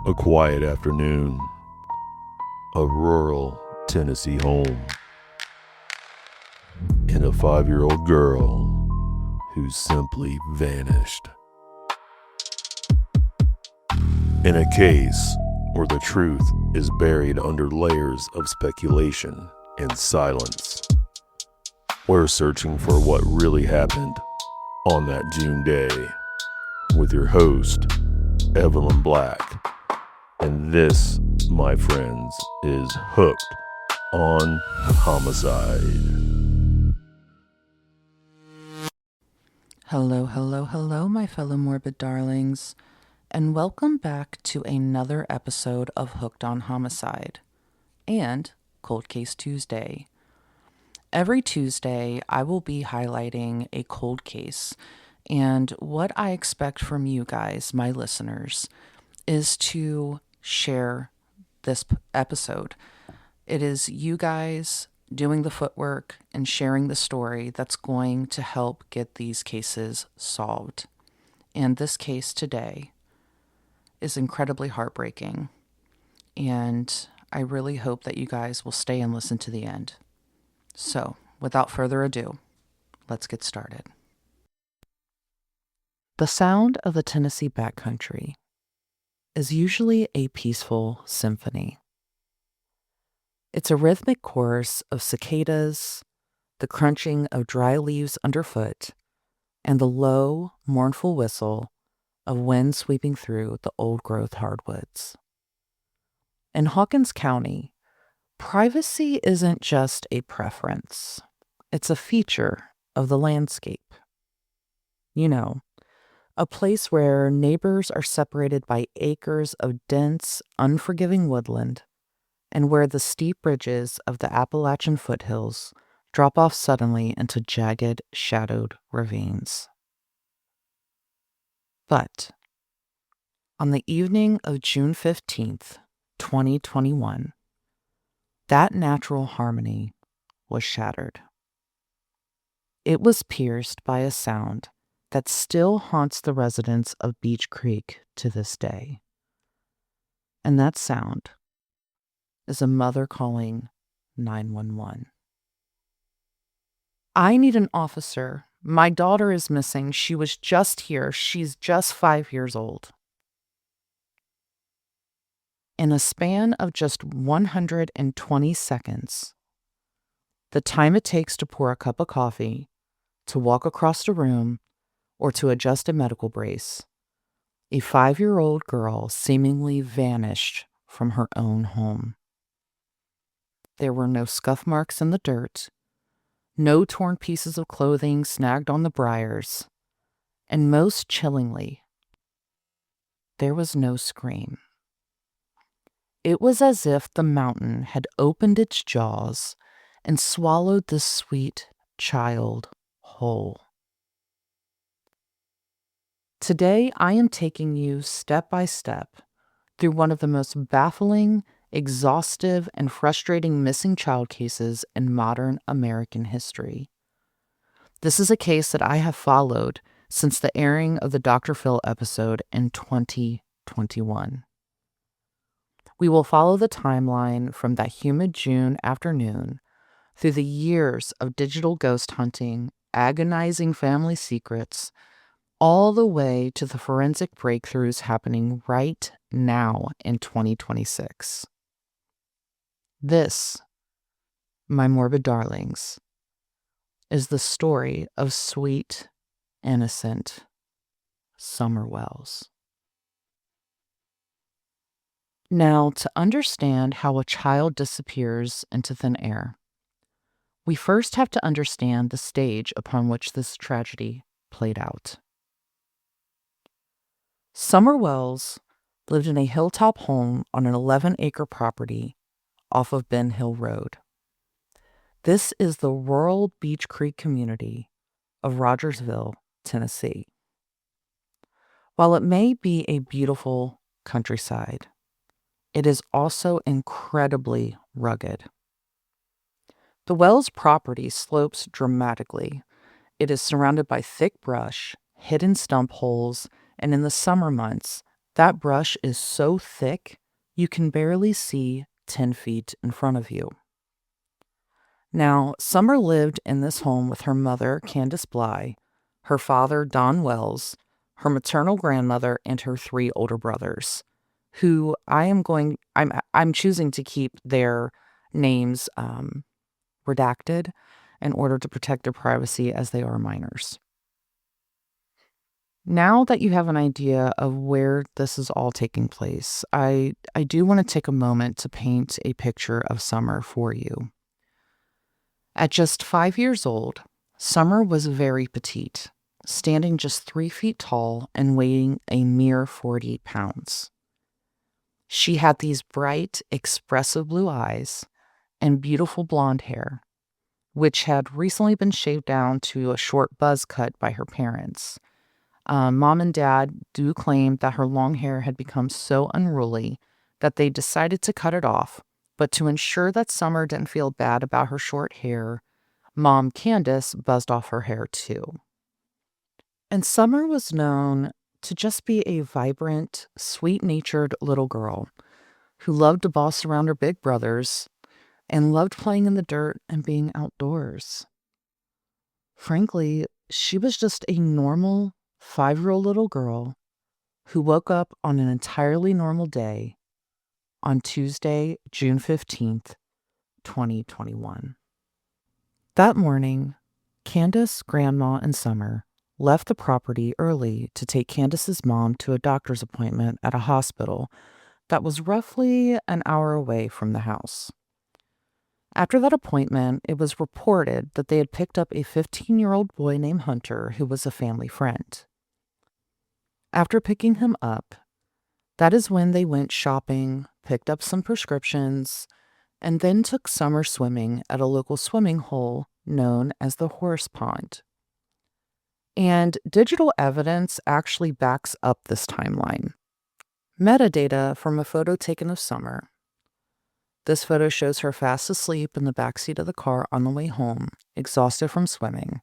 A quiet afternoon, a rural Tennessee home, and a 5-year-old girl who simply vanished. In a case where the truth is buried under layers of speculation and silence, we're searching for what really happened on that June day with your host, Evelyn Black. And this, my friends, is Hooked on Homicide. Hello, my fellow morbid darlings, and welcome back to another episode of Hooked on Homicide and Cold Case Tuesday. Every Tuesday, I will be highlighting a cold case, and what I expect from you guys, my listeners, is to share this episode. It is you guys doing the footwork and sharing the story that's going to help get these cases solved. And this case today is incredibly heartbreaking. And I really hope that you guys will stay and listen to the end. So, without further ado, let's get started. The sound of the Tennessee backcountry is usually a peaceful symphony. It's a rhythmic chorus of cicadas, the crunching of dry leaves underfoot, and the low, mournful whistle of wind sweeping through the old-growth hardwoods. In Hawkins County, privacy isn't just a preference. It's a feature of the landscape. You know, a place where neighbors are separated by acres of dense, unforgiving woodland, and where the steep ridges of the Appalachian foothills drop off suddenly into jagged, shadowed ravines. But on the evening of June 15th, 2021, that natural harmony was shattered. It was pierced by a sound that still haunts the residents of Beech Creek to this day. And that sound is a mother calling 911. I need an officer. My daughter is missing. She was just here. She's just 5 years old. In a span of just 120 seconds, the time it takes to pour a cup of coffee, to walk across the room, or to adjust a medical brace, a 5-year-old girl seemingly vanished from her own home. There were no scuff marks in the dirt, no torn pieces of clothing snagged on the briars, and most chillingly, there was no scream. It was as if the mountain had opened its jaws and swallowed this sweet child whole. Today, I am taking you step by step through one of the most baffling, exhaustive, and frustrating missing child cases in modern American history. This is a case that I have followed since the airing of the Dr. Phil episode in 2021. We will follow the timeline from that humid June afternoon through the years of digital ghost hunting, agonizing family secrets, all the way to the forensic breakthroughs happening right now in 2026. This, my morbid darlings, is the story of sweet, innocent Summer Wells. Now, to understand how a child disappears into thin air, we first have to understand the stage upon which this tragedy played out. Summer Wells lived in a hilltop home on an 11-acre property off of Ben Hill Road. This is the rural Beech Creek community of Rogersville, Tennessee. While it may be a beautiful countryside, it is also incredibly rugged. The Wells property slopes dramatically. It is surrounded by thick brush, hidden stump holes, and in the summer months, That brush is so thick, you can barely see 10 feet in front of you. Now, Summer lived in this home with her mother, Candace Bly, her father, Don Wells, her maternal grandmother, and her 3 older brothers, who I'm choosing to keep their names redacted in order to protect their privacy as they are minors. Now that you have an idea of where this is all taking place, I do want to take a moment to paint a picture of Summer for you. At just 5 years old, Summer was very petite, standing just 3 feet tall and weighing a mere 40 pounds. She had these bright, expressive blue eyes and beautiful blonde hair, which had recently been shaved down to a short buzz cut by her parents. Mom and Dad do claim that her long hair had become so unruly that they decided to cut it off, but to ensure that Summer didn't feel bad about her short hair, Mom Candace buzzed off her hair too. And Summer was known to just be a vibrant, sweet-natured little girl who loved to boss around her big brothers and loved playing in the dirt and being outdoors. Frankly, she was just a normal 5-year-old little girl who woke up on an entirely normal day on Tuesday, June 15th, 2021. That morning, Candace, Grandma, and Summer left the property early to take Candace's mom to a doctor's appointment at a hospital that was roughly an hour away from the house. After that appointment, it was reported that they had picked up a 15-year-old boy named Hunter who was a family friend. After picking him up, that is when they went shopping, picked up some prescriptions, and then took Summer swimming at a local swimming hole known as the Horse Pond. And digital evidence actually backs up this timeline. Metadata from a photo taken of Summer. This photo shows her fast asleep in the backseat of the car on the way home, exhausted from swimming.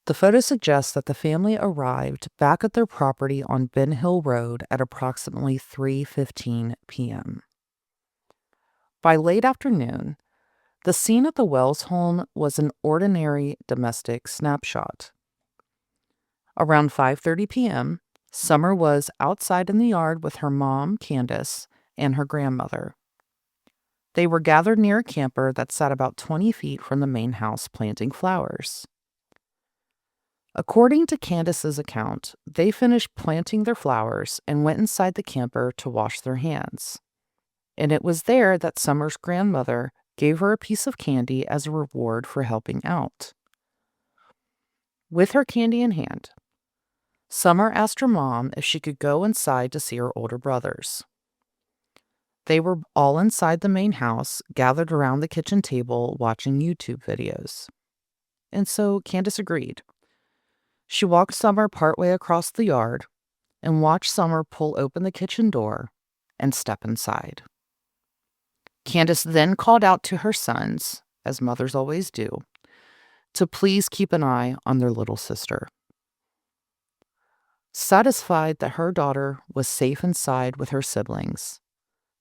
The photo suggests that the family arrived back at their property on Ben Hill Road at approximately 3:15 p.m. By late afternoon, the scene at the Wells home was an ordinary domestic snapshot. Around 5:30 p.m., Summer was outside in the yard with her mom, Candace, and her grandmother. They were gathered near a camper that sat about 20 feet from the main house planting flowers. According to Candace's account, they finished planting their flowers and went inside the camper to wash their hands. And it was there that Summer's grandmother gave her a piece of candy as a reward for helping out. With her candy in hand, Summer asked her mom if she could go inside to see her older brothers. They were all inside the main house, gathered around the kitchen table watching YouTube videos. And so Candace agreed. She walked Summer partway across the yard and watched Summer pull open the kitchen door and step inside. Candace then called out to her sons, as mothers always do, to please keep an eye on their little sister. Satisfied that her daughter was safe inside with her siblings,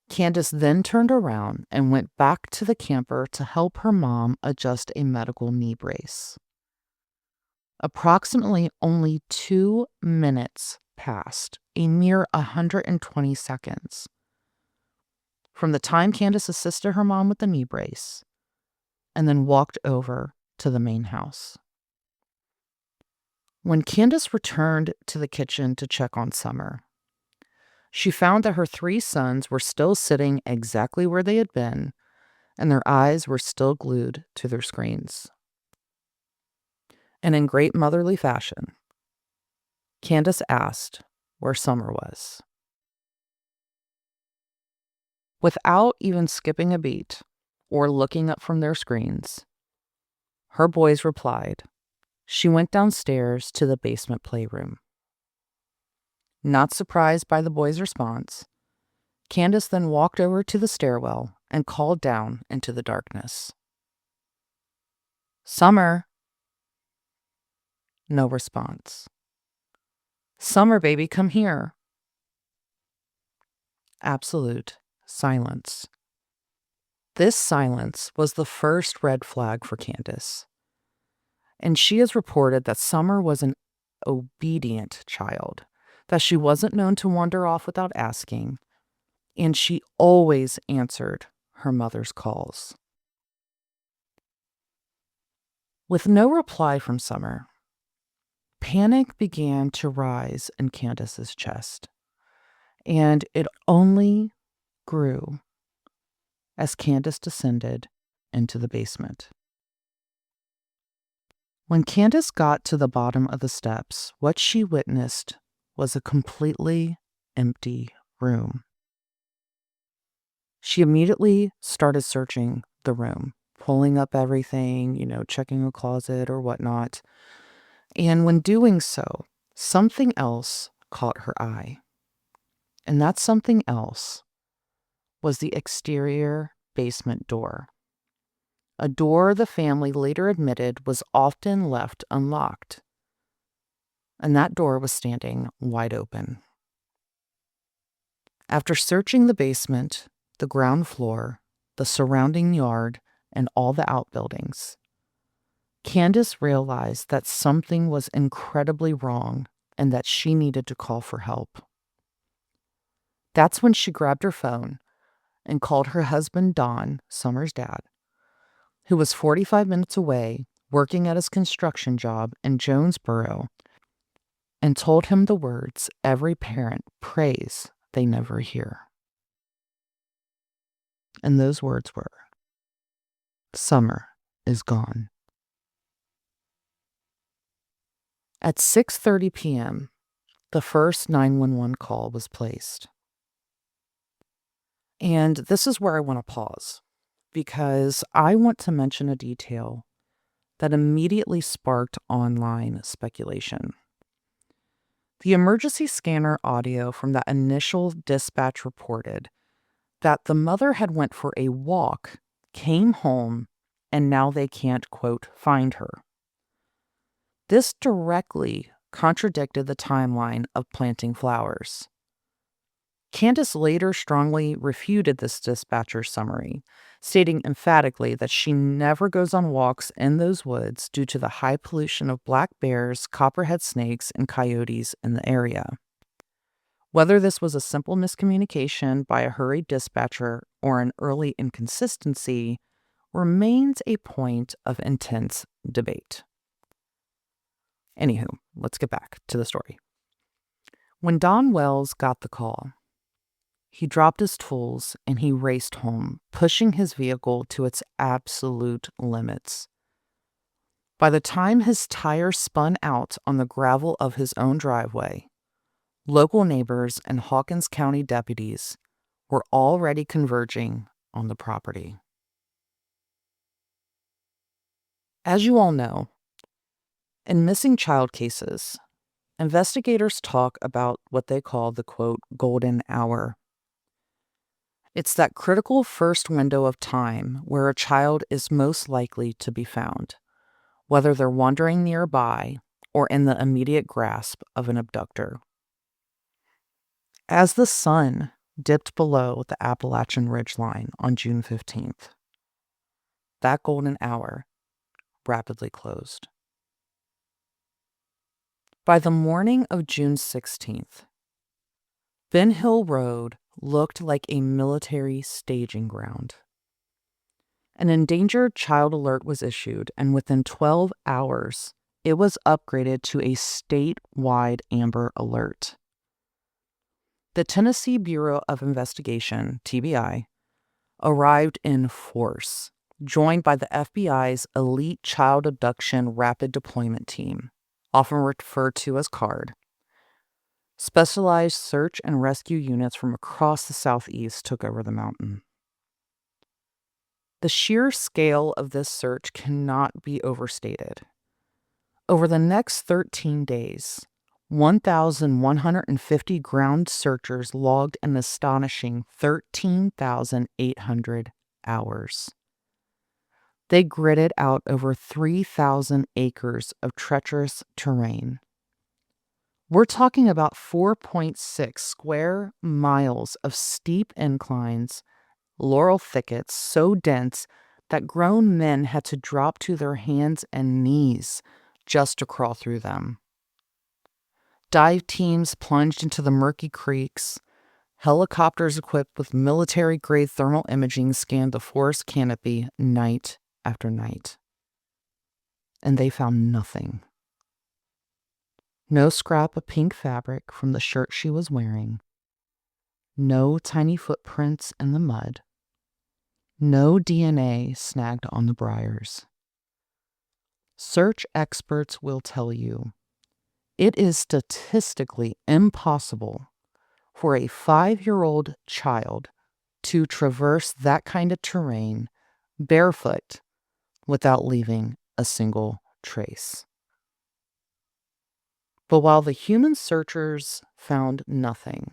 Candace then turned around and went back to the camper to help her mom adjust a medical knee brace. Approximately only 2 minutes passed, a mere 120 seconds, from the time Candace assisted her mom with the knee brace and then walked over to the main house. When Candace returned to the kitchen to check on Summer, she found that her 3 sons were still sitting exactly where they had been, and their eyes were still glued to their screens. And in great motherly fashion, Candace asked where Summer was. Without even skipping a beat or looking up from their screens, her boys replied, she went downstairs to the basement playroom. Not surprised by the boys' response, Candace then walked over to the stairwell and called down into the darkness. Summer. No response. Summer, baby, come here. absolute silence. This silence was the first red flag for Candace, and she has reported that Summer was an obedient child, that she wasn't known to wander off without asking, and she always answered her mother's calls. With no reply from Summer, panic began to rise in Candace's chest, and it only grew as Candace descended into the basement. When Candace got to the bottom of the steps, what she witnessed was a completely empty room. She immediately started searching the room, pulling up everything, checking a closet or whatnot. And when doing so, something else caught her eye. And that something else was the exterior basement door. A door the family later admitted was often left unlocked. And that door was standing wide open. After searching the basement, the ground floor, the surrounding yard, and all the outbuildings, Candace realized that something was incredibly wrong and that she needed to call for help. That's when she grabbed her phone and called her husband, Don, Summer's dad, who was 45 minutes away working at his construction job in Jonesboro, and told him the words every parent prays they never hear. And those words were, "Summer is gone." At 6:30 p.m., the first 911 call was placed. And this is where I want to pause, because I want to mention a detail that immediately sparked online speculation. The emergency scanner audio from that initial dispatch reported that the mother had went for a walk, came home, and now they can't, quote, find her. This directly contradicted the timeline of planting flowers. Candace later strongly refuted this dispatcher's summary, stating emphatically that she never goes on walks in those woods due to the high pollution of black bears, copperhead snakes, and coyotes in the area. Whether this was a simple miscommunication by a hurried dispatcher or an early inconsistency remains a point of intense debate. Anywho, let's get back to the story. When Don Wells got the call, he dropped his tools and he raced home, pushing his vehicle to its absolute limits. By the time his tire spun out on the gravel of his own driveway, local neighbors and Hawkins County deputies were already converging on the property. As you all know, in missing child cases, investigators talk about what they call the, quote, golden hour. It's that critical first window of time where a child is most likely to be found, whether they're wandering nearby or in the immediate grasp of an abductor. As the sun dipped below the Appalachian Ridgeline on June 15th, that golden hour rapidly closed. By the morning of June 16th, Ben Hill Road looked like a military staging ground. An endangered child alert was issued, and within 12 hours, it was upgraded to a statewide Amber Alert. The Tennessee Bureau of Investigation, TBI, arrived in force, joined by the FBI's elite child abduction rapid deployment team, often referred to as CARD. Specialized search and rescue units from across the Southeast took over the mountain. The sheer scale of this search cannot be overstated. Over the next 13 days, 1,150 ground searchers logged an astonishing 13,800 hours. They gridded out over 3,000 acres of treacherous terrain. We're talking about 4.6 square miles of steep inclines, laurel thickets so dense that grown men had to drop to their hands and knees just to crawl through them. Dive teams plunged into the murky creeks. Helicopters equipped with military-grade thermal imaging scanned the forest canopy night after night. And they found nothing. No scrap of pink fabric from the shirt she was wearing. No tiny footprints in the mud. No DNA snagged on the briars. Search experts will tell you it is statistically impossible for a 5-year-old child to traverse that kind of terrain barefoot without leaving a single trace. But while the human searchers found nothing,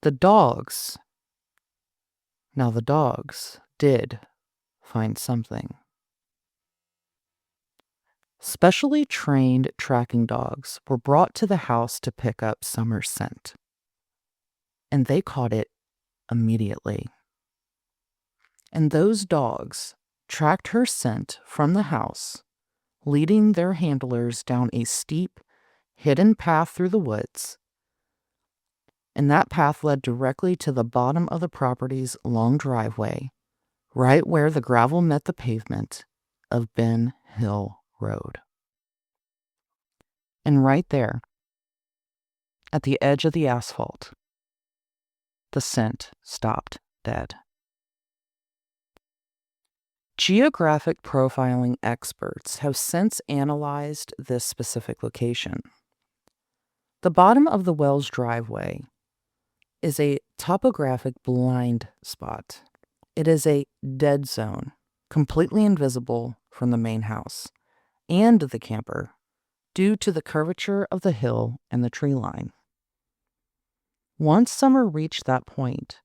the dogs did find something. Specially trained tracking dogs were brought to the house to pick up Summer's scent, and they caught it immediately. And those dogs tracked her scent from the house, leading their handlers down a steep, hidden path through the woods. And that path led directly to the bottom of the property's long driveway, right where the gravel met the pavement of Ben Hill Road. And right there, at the edge of the asphalt, the scent stopped dead. Geographic profiling experts have since analyzed this specific location. The bottom of the well's driveway is a topographic blind spot. It is a dead zone, completely invisible from the main house and the camper due to the curvature of the hill and the tree line. Once Summer reached that point,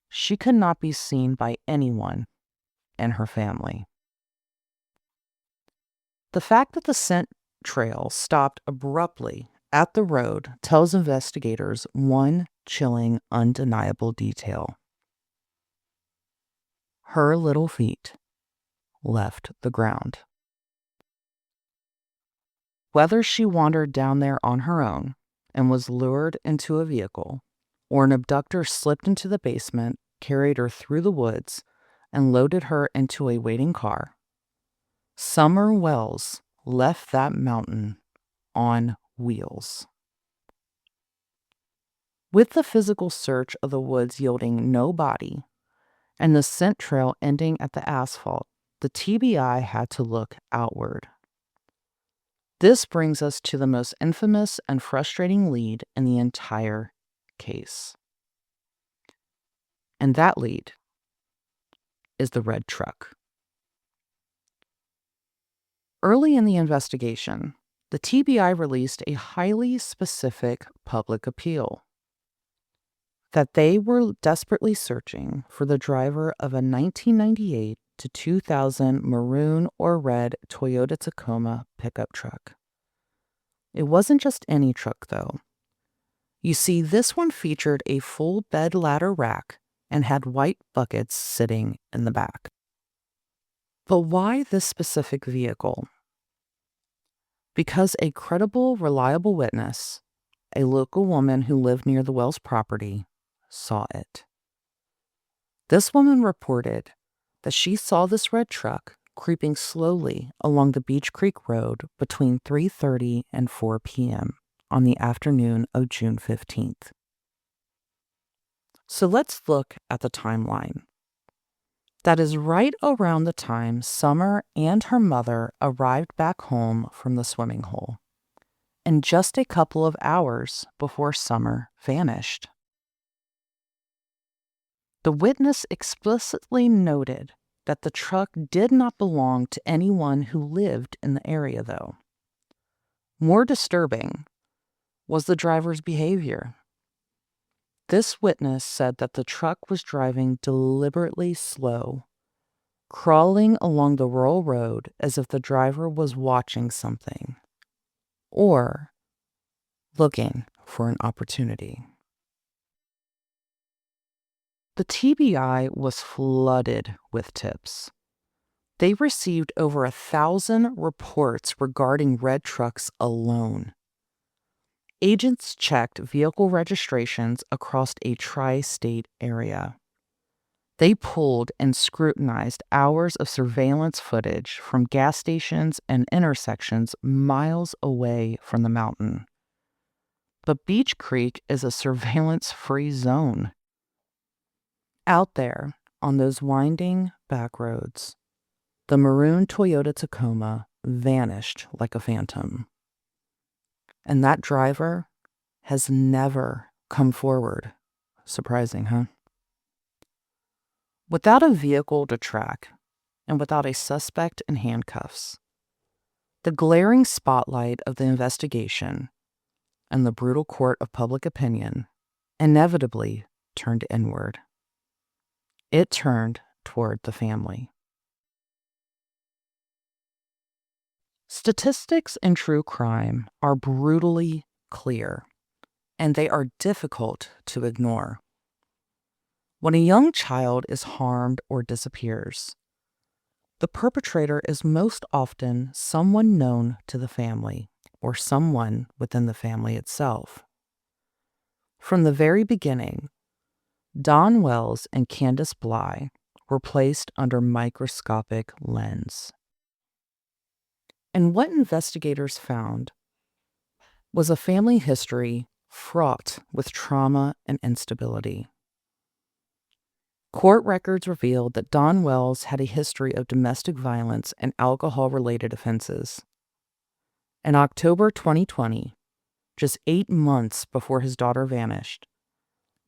she could not be seen by anyone in her family. The fact that the scent trail stopped abruptly at the road tells investigators one chilling, undeniable detail. Her little feet left the ground. Whether she wandered down there on her own and was lured into a vehicle, or an abductor slipped into the basement, carried her through the woods, and loaded her into a waiting car, Summer Wells left that mountain on wheels. With the physical search of the woods yielding no body, and the scent trail ending at the asphalt, the TBI had to look outward. This brings us to the most infamous and frustrating lead in the entire case. And that lead is the red truck. Early in the investigation, the TBI released a highly specific public appeal that they were desperately searching for the driver of a 1998 to 2000 maroon or red Toyota Tacoma pickup truck. It wasn't just any truck, though. You see, this one featured a full bed ladder rack and had white buckets sitting in the back. But why this specific vehicle? Because a credible, reliable witness, a local woman who lived near the Wells property, saw it. This woman reported that she saw this red truck creeping slowly along the Beach Creek Road between 3:30 and 4 p.m. on the afternoon of June 15th. So let's look at the timeline. That is right around the time Summer and her mother arrived back home from the swimming hole, and just a couple of hours before Summer vanished. The witness explicitly noted that the truck did not belong to anyone who lived in the area, though. More disturbing was the driver's behavior. This witness said that the truck was driving deliberately slow, crawling along the rural road as if the driver was watching something, or looking for an opportunity. The TBI was flooded with tips. They received over 1,000 reports regarding red trucks alone. Agents checked vehicle registrations across a tri-state area. They pulled and scrutinized hours of surveillance footage from gas stations and intersections miles away from the mountain. But Beach Creek is a surveillance-free zone. Out there, on those winding back roads, the maroon Toyota Tacoma vanished like a phantom. And that driver has never come forward. Surprising, huh? Without a vehicle to track, and without a suspect in handcuffs, the glaring spotlight of the investigation and the brutal court of public opinion inevitably turned inward. It turned toward the family. Statistics in true crime are brutally clear, and they are difficult to ignore. When a young child is harmed or disappears, the perpetrator is most often someone known to the family or someone within the family itself. From the very beginning, Don Wells and Candace Bly were placed under microscopic lens. And what investigators found was a family history fraught with trauma and instability. Court records revealed that Don Wells had a history of domestic violence and alcohol-related offenses. In October 2020, just 8 months before his daughter vanished,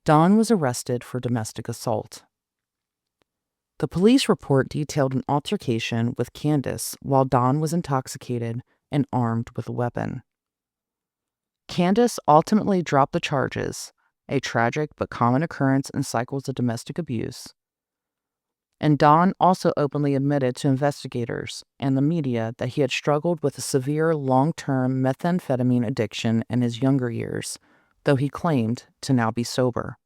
Don was arrested for domestic assault. The police report detailed an altercation with Candace while Don was intoxicated and armed with a weapon. Candace ultimately dropped the charges, a tragic but common occurrence in cycles of domestic abuse. And Don also openly admitted to investigators and the media that he had struggled with a severe long-term methamphetamine addiction in his younger years, though he claimed to now be sober.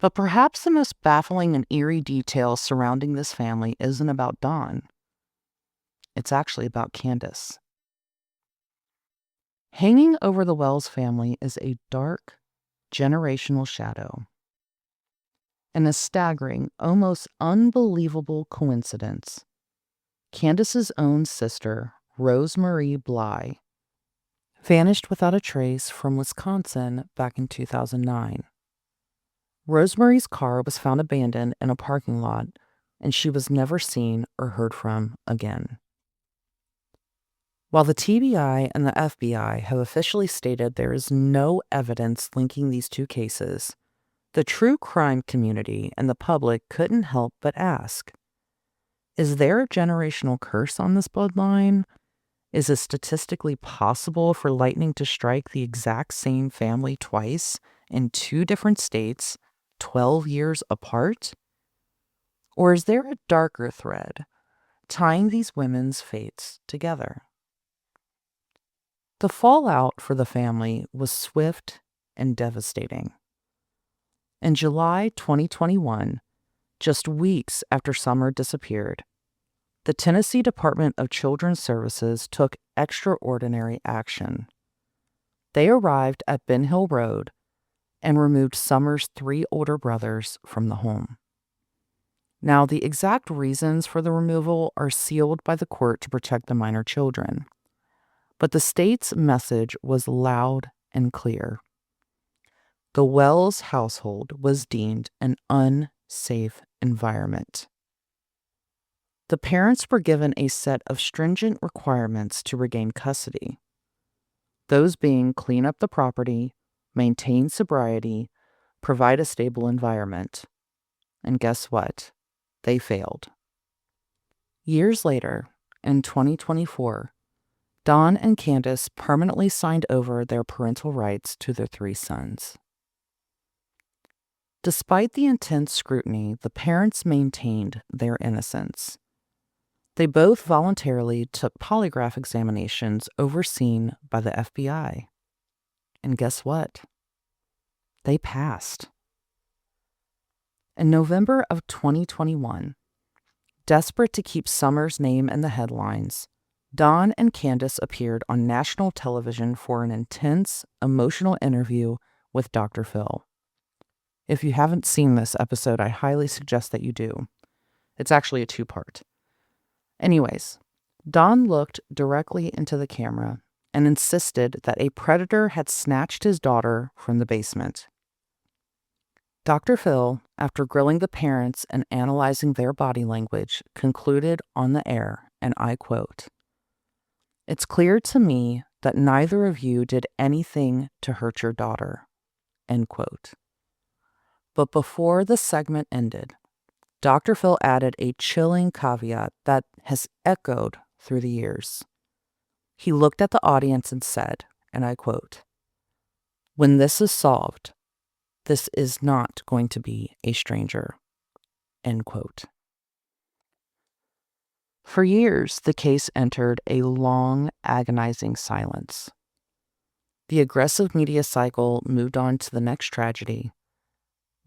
But perhaps the most baffling and eerie detail surrounding this family isn't about Don. It's actually about Candace. Hanging over the Wells family is a dark, generational shadow. And a staggering, almost unbelievable coincidence. Candace's own sister, Rosemarie Bly, vanished without a trace from Wisconsin back in 2009. Rosemarie's car was found abandoned in a parking lot, and she was never seen or heard from again. While the TBI and the FBI have officially stated there is no evidence linking these two cases, the true crime community and the public couldn't help but ask, is there a generational curse on this bloodline? Is it statistically possible for lightning to strike the exact same family twice in 2 different states, 12 years apart? Or is there a darker thread tying these women's fates together? The fallout for the family was swift and devastating. In July 2021, just weeks after Summer disappeared, the Tennessee Department of Children's Services took extraordinary action. They arrived at Ben Hill Road and removed Summer's 3 older brothers from the home. Now, the exact reasons for the removal are sealed by the court to protect the minor children, but the state's message was loud and clear. The Wells household was deemed an unsafe environment. The parents were given a set of stringent requirements to regain custody. Those being clean up the property, maintain sobriety, provide a stable environment. And guess what? They failed. Years later, in 2024, Don and Candace permanently signed over their parental rights to their 3 sons. Despite the intense scrutiny, the parents maintained their innocence. They both voluntarily took polygraph examinations overseen by the FBI. And guess what? They passed. In November of 2021, desperate to keep Summer's name in the headlines, Dawn and Candace appeared on national television for an intense, emotional interview with Dr. Phil. If you haven't seen this episode, I highly suggest that you do. It's actually a two-part. Anyways, Dawn looked directly into the camera and insisted that a predator had snatched his daughter from the basement. Dr. Phil, after grilling the parents and analyzing their body language, concluded on the air, and I quote, "It's clear to me that neither of you did anything to hurt your daughter," end quote. But before the segment ended, Dr. Phil added a chilling caveat that has echoed through the years. He looked at the audience and said, and I quote, "When this is solved, this is not going to be a stranger," end quote. For years, the case entered a long, agonizing silence. The aggressive media cycle moved on to the next tragedy.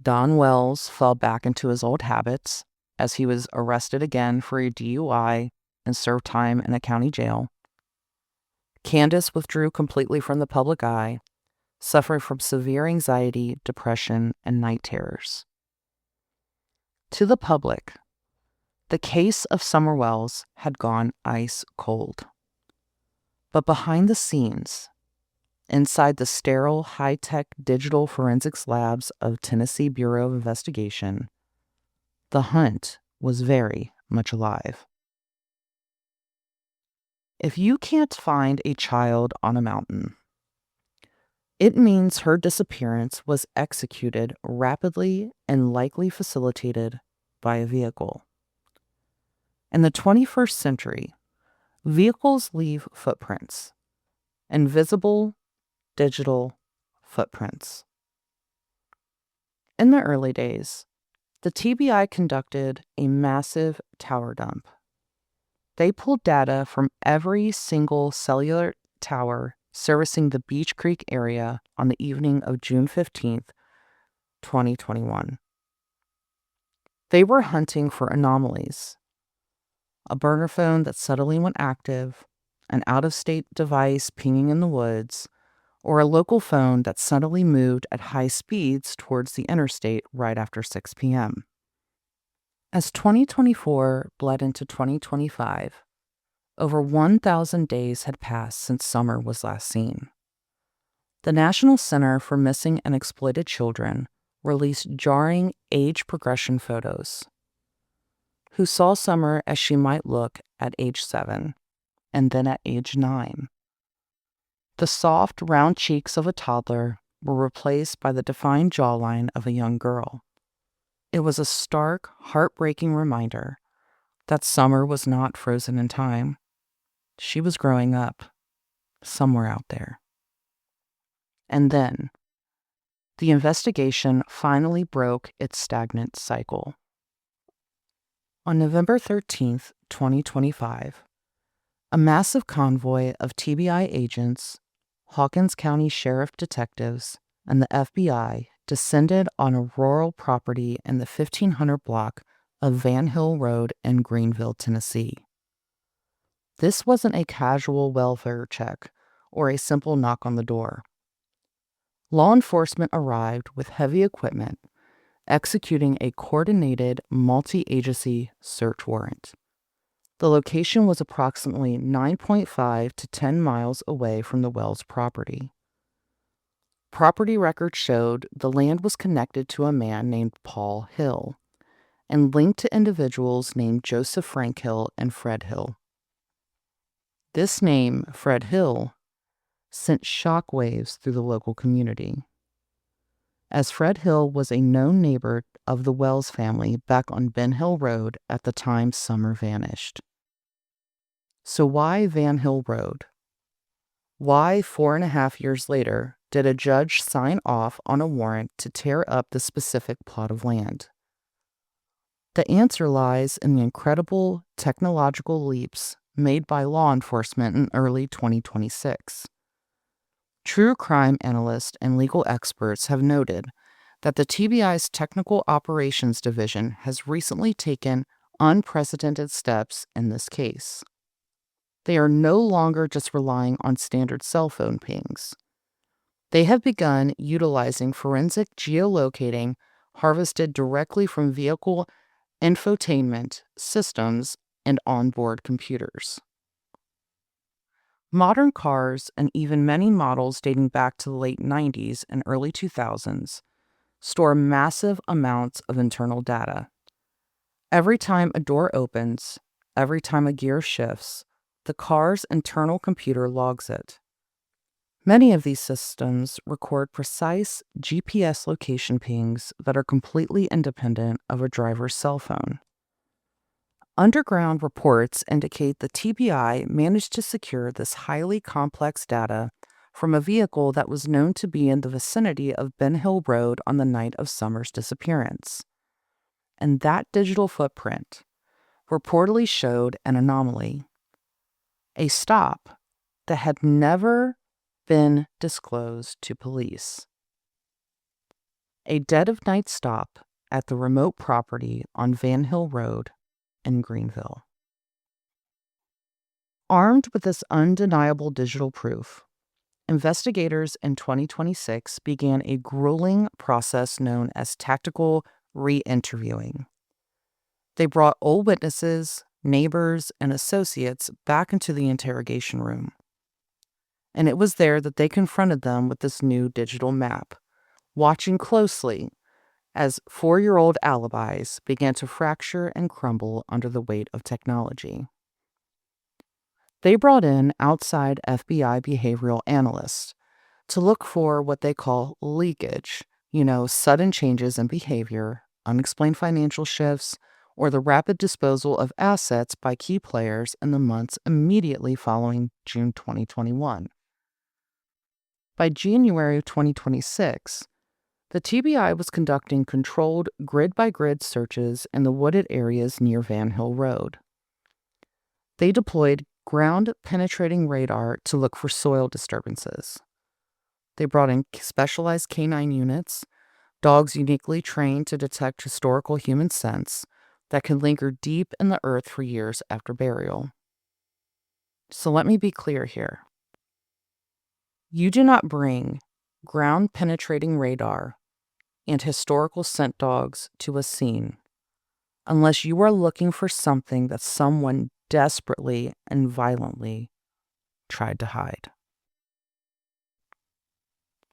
Don Wells fell back into his old habits as he was arrested again for a DUI and served time in a county jail. Candace withdrew completely from the public eye, suffering from severe anxiety, depression, and night terrors. To the public, the case of Summer Wells had gone ice cold. But behind the scenes, inside the sterile, high-tech digital forensics labs of Tennessee Bureau of Investigation, the hunt was very much alive. If you can't find a child on a mountain, it means her disappearance was executed rapidly and likely facilitated by a vehicle. In the 21st century, vehicles leave footprints, invisible digital footprints. In the early days, the TBI conducted a massive tower dump. They pulled data from every single cellular tower servicing the Beach Creek area on the evening of June 15th, 2021. They were hunting for anomalies: a burner phone that suddenly went active, an out-of-state device pinging in the woods, or a local phone that suddenly moved at high speeds towards the interstate right after 6 p.m. As 2024 bled into 2025, over 1,000 days had passed since Summer was last seen. The National Center for Missing and Exploited Children released jarring age progression photos. Who saw Summer as she might look at age 7 and then at age 9. The soft, round cheeks of a toddler were replaced by the defined jawline of a young girl. It was a stark, heartbreaking reminder that Summer was not frozen in time. She was growing up, somewhere out there. And then, the investigation finally broke its stagnant cycle. On November 13th, 2025, a massive convoy of TBI agents, Hawkins County Sheriff detectives, and the FBI descended on a rural property in the 1500 block of Van Hill Road in Greenville, Tennessee. This wasn't a casual welfare check or a simple knock on the door. Law enforcement arrived with heavy equipment, executing a coordinated multi-agency search warrant. The location was approximately 9.5 to 10 miles away from the Wells property. Property records showed the land was connected to a man named Paul Hill and linked to individuals named Joseph Frank Hill and Fred Hill. This name, Fred Hill, sent shockwaves through the local community, as Fred Hill was a known neighbor of the Wells family back on Ben Hill Road at the time Summer vanished. So why Van Hill Road? Why 4.5 years later did a judge sign off on a warrant to tear up the specific plot of land? The answer lies in the incredible technological leaps made by law enforcement in early 2026. True crime analysts and legal experts have noted that the TBI's Technical Operations Division has recently taken unprecedented steps in this case. They are no longer just relying on standard cell phone pings. They have begun utilizing forensic geolocating harvested directly from vehicle infotainment systems and onboard computers. Modern cars, and even many models dating back to the late 90s and early 2000s, store massive amounts of internal data. Every time a door opens, every time a gear shifts, the car's internal computer logs it. Many of these systems record precise GPS location pings that are completely independent of a driver's cell phone. Underground reports indicate the TBI managed to secure this highly complex data from a vehicle that was known to be in the vicinity of Ben Hill Road on the night of Summer's disappearance. And that digital footprint reportedly showed an anomaly, a stop that had never been disclosed to police. A dead-of-night stop at the remote property on Van Hill Road in Greenville. Armed with this undeniable digital proof, investigators in 2026 began a grueling process known as tactical re-interviewing. They brought old witnesses, neighbors, and associates back into the interrogation room. And it was there that they confronted them with this new digital map, watching closely as 4-year-old alibis began to fracture and crumble under the weight of technology. They brought in outside FBI behavioral analysts to look for what they call leakage, sudden changes in behavior, unexplained financial shifts, or the rapid disposal of assets by key players in the months immediately following June 2021. By January of 2026, the TBI was conducting controlled grid-by-grid searches in the wooded areas near Van Hill Road. They deployed ground-penetrating radar to look for soil disturbances. They brought in specialized canine units, dogs uniquely trained to detect historical human scents that can linger deep in the earth for years after burial. So let me be clear here. You do not bring ground-penetrating radar and historical scent dogs to a scene unless you are looking for something that someone desperately and violently tried to hide.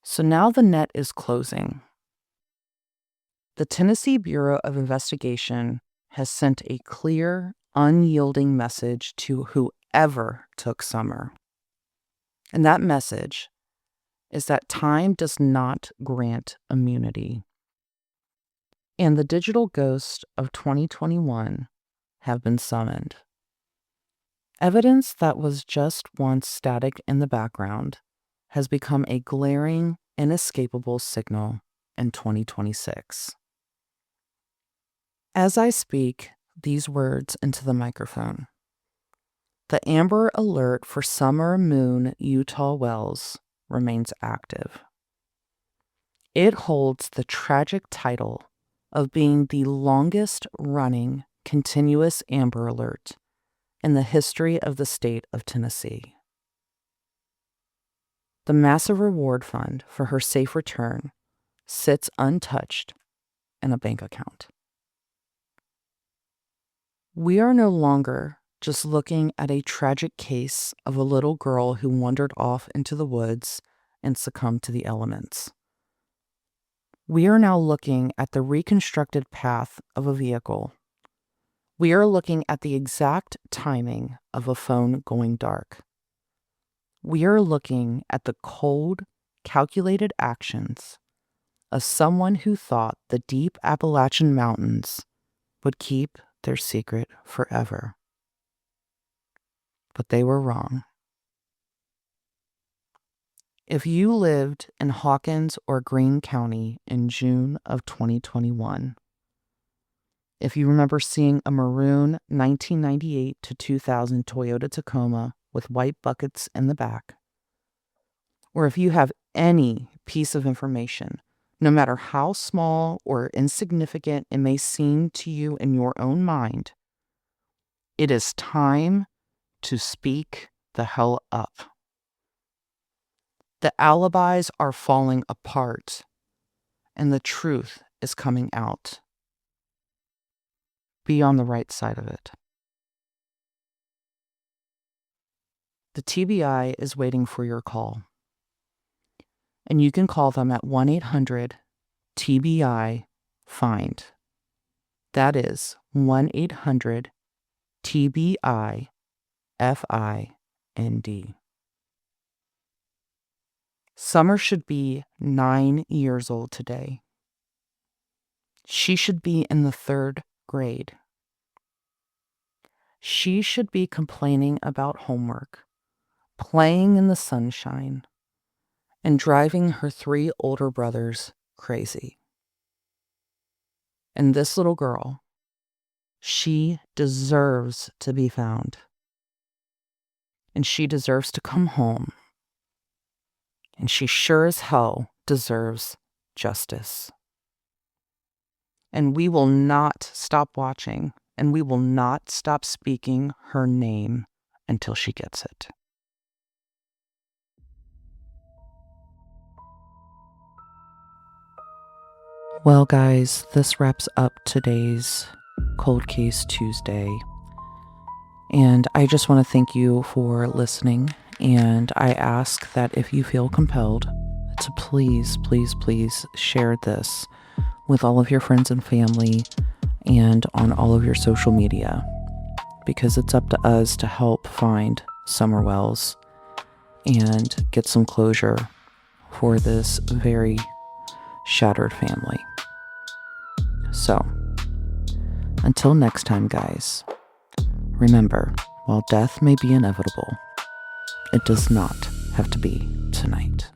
So now the net is closing. The Tennessee Bureau of Investigation has sent a clear, unyielding message to whoever took Summer. And that message is that time does not grant immunity. And the digital ghosts of 2021 have been summoned. Evidence that was just once static in the background has become a glaring, inescapable signal in 2026. As I speak these words into the microphone, the Amber Alert for Summer Moon Utah Wells remains active. It holds the tragic title of being the longest-running continuous Amber Alert in the history of the state of Tennessee. The massive reward fund for her safe return sits untouched in a bank account. We are no longer just looking at a tragic case of a little girl who wandered off into the woods and succumbed to the elements. We are now looking at the reconstructed path of a vehicle. We are looking at the exact timing of a phone going dark. We are looking at the cold, calculated actions of someone who thought the deep Appalachian Mountains would keep their secret forever. But they were wrong. If you lived in Hawkins or Greene County in June of 2021, if you remember seeing a maroon 1998 to 2000 Toyota Tacoma with white buckets in the back, or if you have any piece of information, no matter how small or insignificant it may seem to you in your own mind, it is time to speak the hell up. The alibis are falling apart, and the truth is coming out. Be on the right side of it. The TBI is waiting for your call, and you can call them at 1-800-TBI-FIND. That is 1-800-TBI-FIND. Summer should be 9 years old today. She should be in the 3rd grade. She should be complaining about homework, playing in the sunshine, and driving her 3 older brothers crazy. And this little girl, she deserves to be found. And she deserves to come home. And she sure as hell deserves justice. And we will not stop watching, and we will not stop speaking her name until she gets it. Well, guys, this wraps up today's Cold Case Tuesday. And I just want to thank you for listening. And I ask that if you feel compelled to please, please, please share this with all of your friends and family and on all of your social media, because it's up to us to help find Summer Wells and get some closure for this very shattered family. So, until next time, guys, remember, while death may be inevitable, it does not have to be tonight.